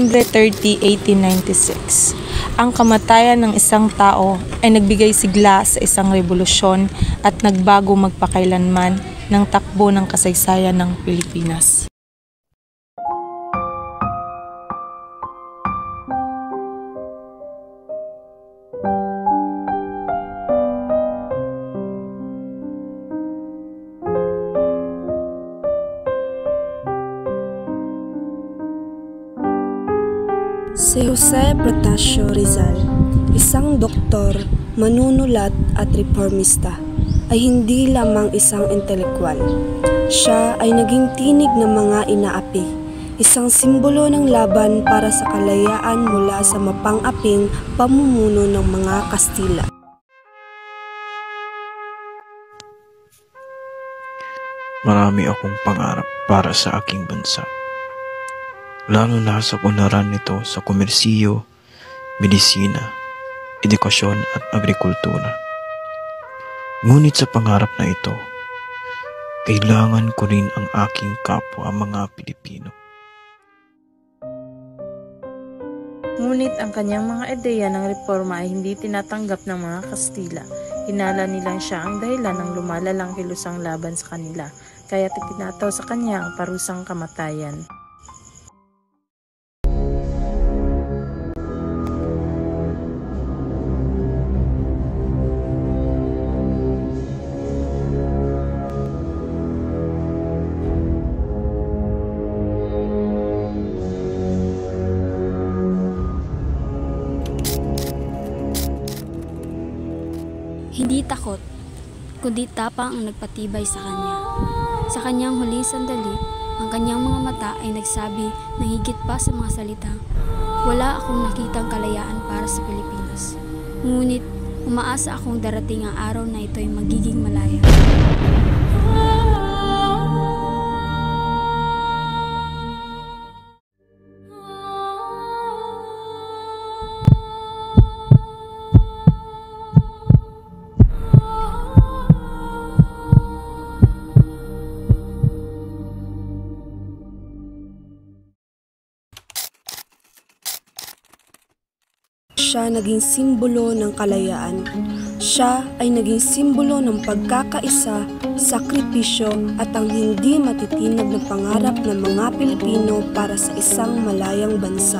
Nobyembre 30, 1896. Ang kamatayan ng isang tao ay nagbigay sigla sa isang revolusyon at nagbago magpakailanman ng takbo ng kasaysayan ng Pilipinas. Si Jose Protasio Rizal, isang doktor, manunulat at reformista, ay hindi lamang isang intelekwal. Siya ay naging tinig ng mga inaapi, isang simbolo ng laban para sa kalayaan mula sa mapang-aping pamumuno ng mga Kastila. Marami akong pangarap para sa aking bansa. Lalo na sa unlaran nito sa komersiyo, medisina, edukasyon at agrikultura. Ngunit sa pangarap na ito, kailangan ko rin ang aking kapwa mga Pilipino. Ngunit ang kanyang mga ideya ng reforma ay hindi tinatanggap ng mga Kastila. Hinala nilang siya ang dahilan ng lumalalang kilusang laban sa kanila, kaya't itinataw sa kanya ang parusang kamatayan. Hindi takot, kundi tapang ang nagpatibay sa kanya. Sa kanyang huling sandali, ang kanyang mga mata ay nagsabi ng higit pa sa mga salitang, "Wala akong nakitang kalayaan para sa Pilipinas. Ngunit umaasa akong darating ang araw na ito ay magiging malaya." Siya naging simbolo ng kalayaan. Siya ay naging simbolo ng pagkakaisa, sakripisyo at ang hindi matitinag na pangarap ng mga Pilipino para sa isang malayang bansa.